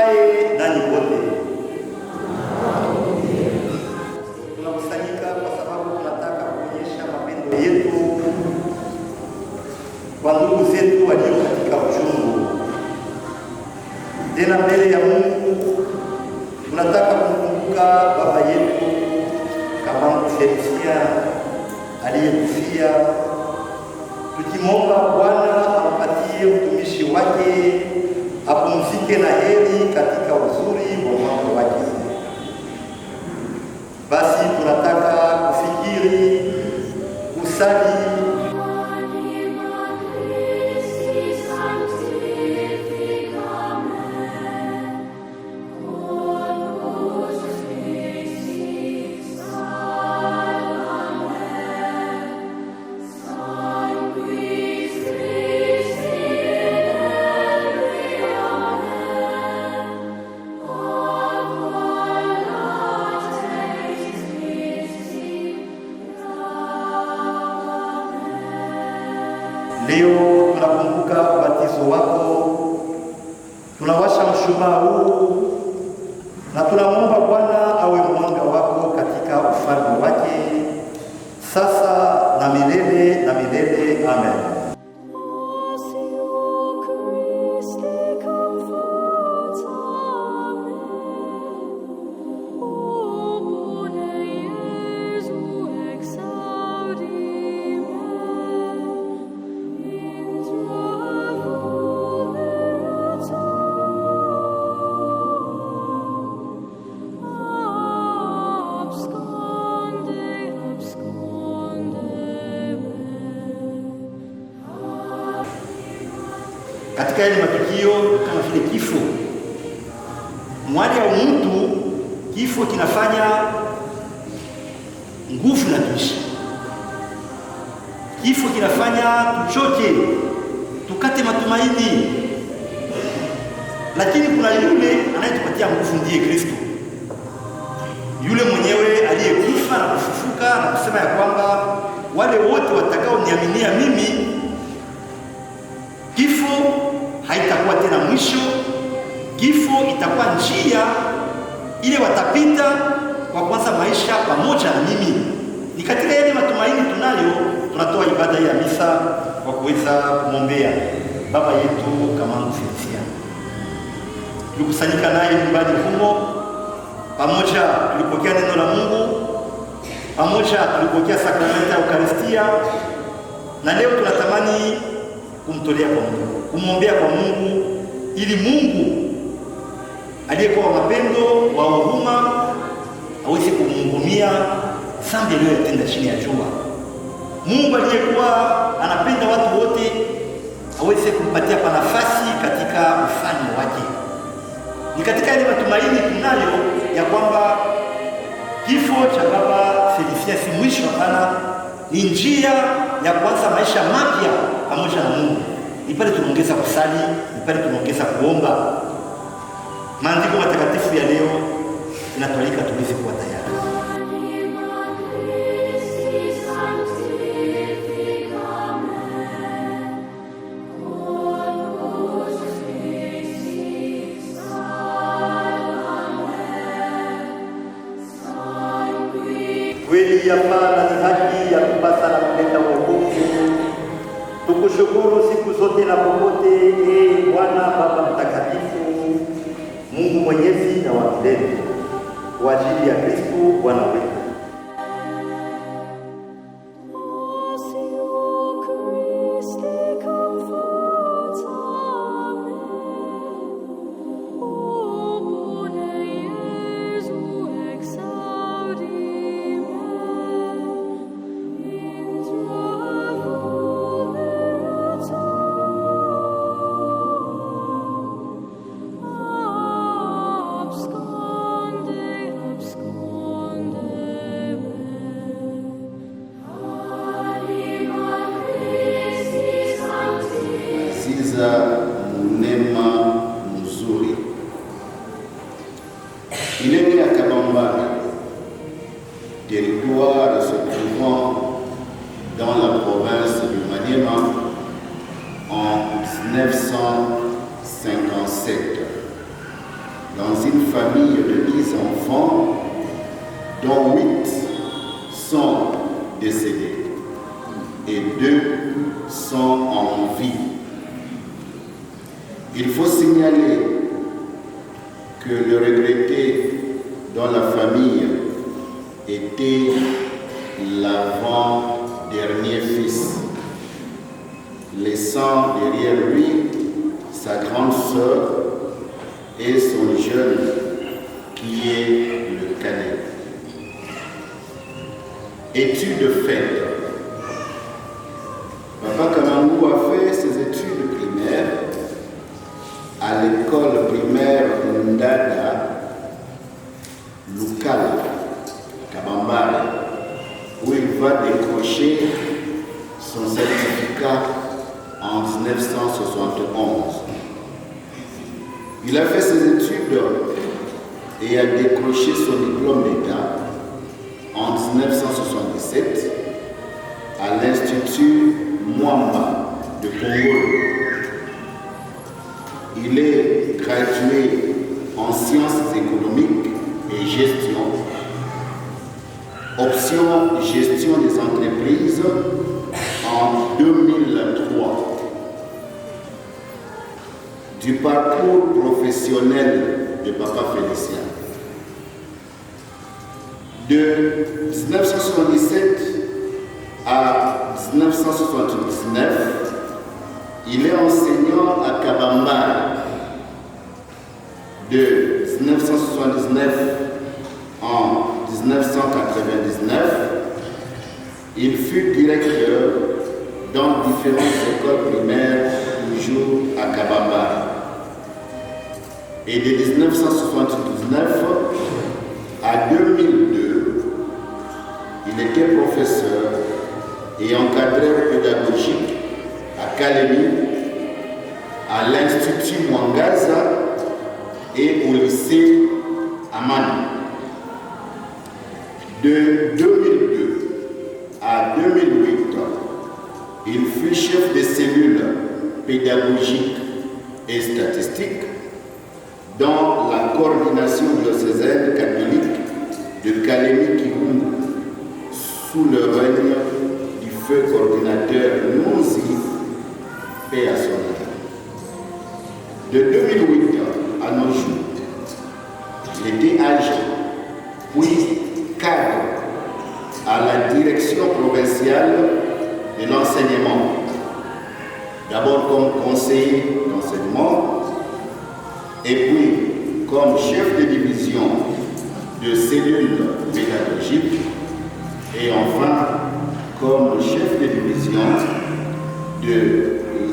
awe nanyi wote. Tunakusanyika kwa sababu tunataka kuonyesha mapendo yetu kwa ndugu zetu walio katika uchungu. Tena mbele ya Mungu tunataka kumkumbuka baba yetu Kabangu Felisia aliyekufia, tukimwomba Bwana ampatie utumishi wake, apumzike na heri katika uzuri wa mwanga wake. Basi tunataka kufikiri, kusali Leo tunakumbuka ubatizo wako, tunawasha mshumaa huu na tunamwomba Bwana awe mwanga wako katika ufalme wake, sasa na milele na milele. Amen. Katika yale matukio kama vile kifo, mwali wa mtu, kifo kinafanya nguvu na tuishi. Kifo kinafanya tuchoke, tukate matumaini, lakini kuna yule anayetupatia nguvu, ndiye Kristo. Yule mwenyewe aliyekufa na kufufuka na kusema ya kwamba wale wote watakaoniaminia mimi, kifo haitakuwa tena mwisho. Kifo itakuwa njia ile watapita kwa kwanza maisha pamoja na mimi. Ni katika yale matumaini tunayo, tunatoa ibada ya misa kwa kuweza kumwombea baba yetu Kabangu Felisia. Tulikusanyika naye nyumbani humo, pamoja tulipokea neno la Mungu, pamoja tulipokea sakramenti ya Eukaristia, na leo tunatamani kumtolea kwa Mungu, kumwombea kwa Mungu, ili Mungu aliyekuwa wa mapendo, wa huruma, aweze kumhurumia dhambi aliyotenda chini ya jua. Mungu aliyekuwa anapenda watu wote, aweze kumpatia nafasi katika ufalme wake. Ni katika ile matumaini tunayo ya kwamba kifo cha baba Felisia si mwisho, hapana, ni njia ya kuanza maisha mapya pamoja na Mungu. Ni pale tunaongeza kusali, ni pale tunaongeza kuomba. Maandiko matakatifu ya leo inatualika tuweze kuwa tayari. Kweli hapana, ni haki ya kupasa na kuleta wokovu. Tukushukuru siku zote na popote, ee Bwana Baba Mtakatifu, Mungu Mwenyezi na wa milele, kwa ajili ya Kristo Bwana wetu. Neema mzuri. Ilenge ya Kabambari, territoire se trouvant dans la province du Maniema en 1957. dans une famille de 10 enfants, dont 8 sont décédés et 2 sont en vie. Il faut signaler que le regretté dans la famille était l'avant-dernier fils, laissant derrière lui sa grande sœur et son jeune qui est le cadet. Études faites. Papa Kamangou a fait ses études primaires à l'école primaire de Ndada, Lukala, Kabambare, où il va décrocher son certificat en 1971. Il a fait ses études et a décroché son diplôme d'État en 1977 à l'Institut Mwamba de Congo. Il est gradué en sciences économiques et gestion, option gestion des entreprises en 2003. Du parcours professionnel de Papa Félicien. De 1977 à 1979, il est enseignant à Kabambare. De 1979 en 1999, il fut directeur dans différentes écoles primaires, toujours à Kabambare. Et de 1979 à 2002, il était professeur et encadreur pédagogique à Kalemi, à l'Institut Mwangaza et au lycée Amani. De 2002 à 2008, il fut chef de cellule pédagogique et statistique dans la coordination diocésaine catholique de Kalemi-Kirungu, sous le règne du feu coordinateur Nouzi, paix à son âme. De 2008 à nos jours, il était agent, puis cadre à la direction provinciale de l'enseignement, d'abord comme conseiller d'enseignement, et puis comme chef de division de cellules pédagogiques, et enfin comme chef de division de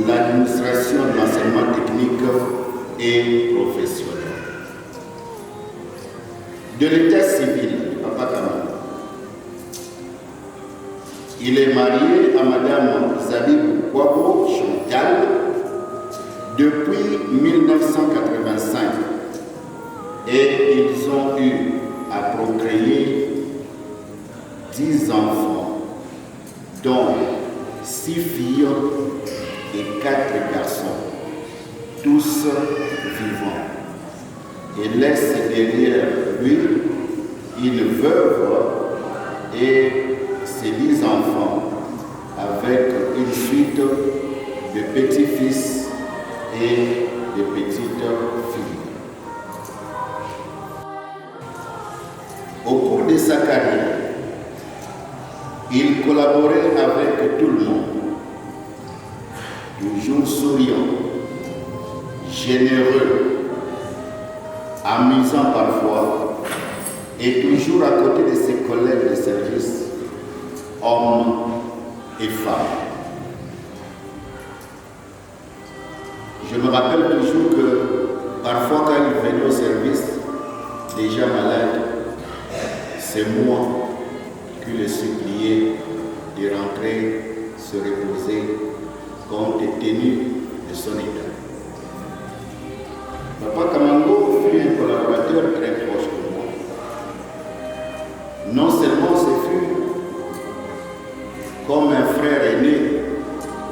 l'administration de l'enseignement technique et professionnel. De l'état civil, Papa Kamangou. Il est marié à Madame Zabib Kwabo Chantal depuis 1985 et ils ont eu à procréer 10 enfants, dont 6 filles et 4 garçons, tous vivants, et laisse derrière lui une veuve et ses 10 enfants avec une suite de petits-fils et de petites filles. Au cours de sa carrière, il collaborait avec tout le monde, toujours souriant, généreux, amusant parfois, et toujours à côté de ses collègues de service, hommes et femmes. Je me rappelle toujours que parfois quand il venait au service, déjà malade, c'est moi qui le suppliais de rentrer se reposer compte tenu de son état. Papa Kamangou fut un collaborateur très proche de moi. Non seulement ce fut comme un frère aîné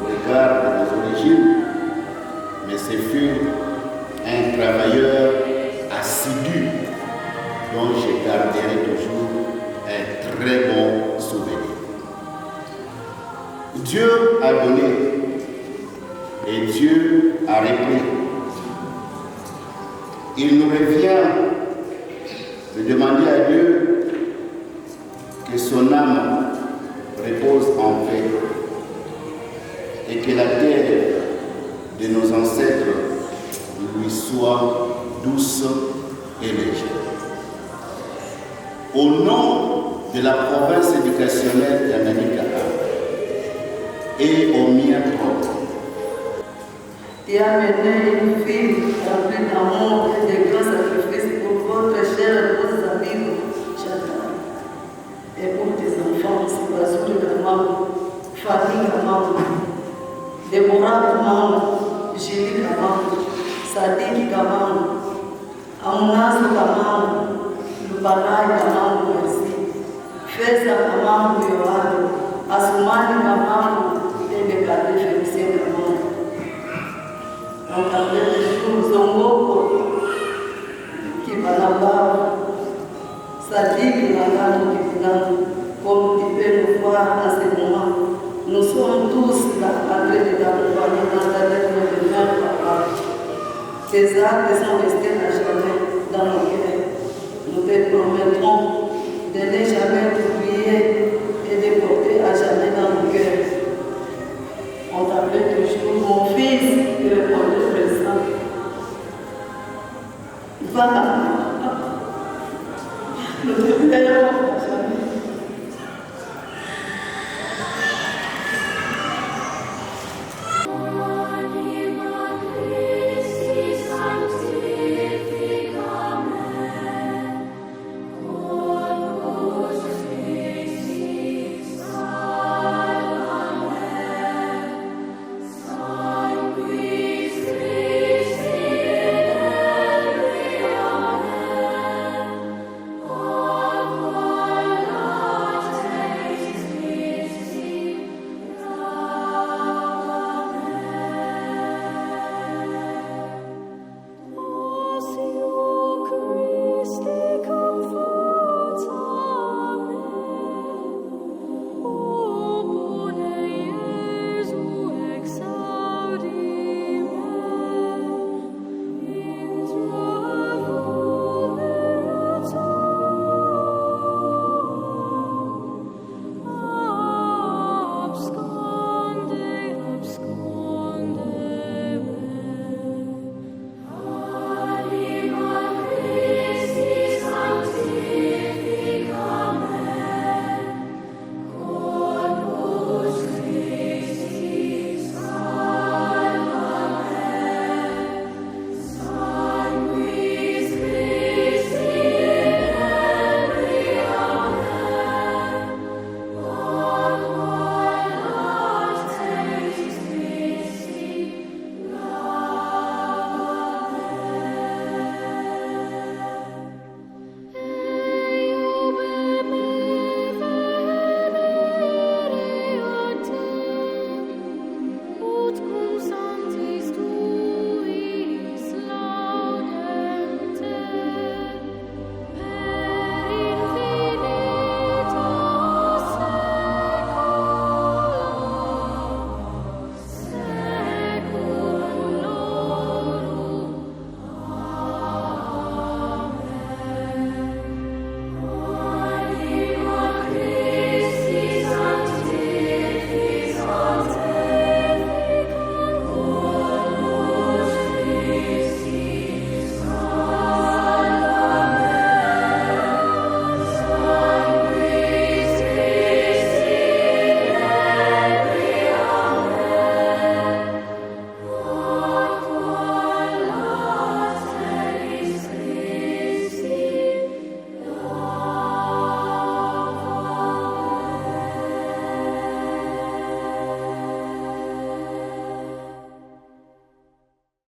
au regard de nos origines, mais ce fut un travailleur assis a donné et Dieu a repris. Il nous revient de demander à Dieu que son âme repose en paix et que la terre de nos ancêtres lui soit douce et légère. Au nom de la province éducationnelle d'Ananika et au mien propre, et amener une fille remplie d'amour et de grands sacrifices pour votre chère et vos amis, Chantal, et pour tes enfants, Sébastien Gamam, Fanny Gamam, Déborah Gamam, Julie Gamam, Sadiq Gamam, Amunas Gamam, Lubanai Gamam, merci, Feza Gamam, Yohan, Asumani Gamam, et le cadet Félicien Gamam. On appelle les jours Zongoko, qui va là-bas, ça dit qu'il va là, comme tu peux nous voir en ce moment. Nous sommes tous là, en train de t'accompagner dans ta lettre de mère, papa. Tes actes sont restés à jamais dans nos cœurs. Nous te promettrons de ne jamais t'oublier et de porter à jamais dans nos cœurs. On t'appelle toujours mon fils, il répondait présent. Va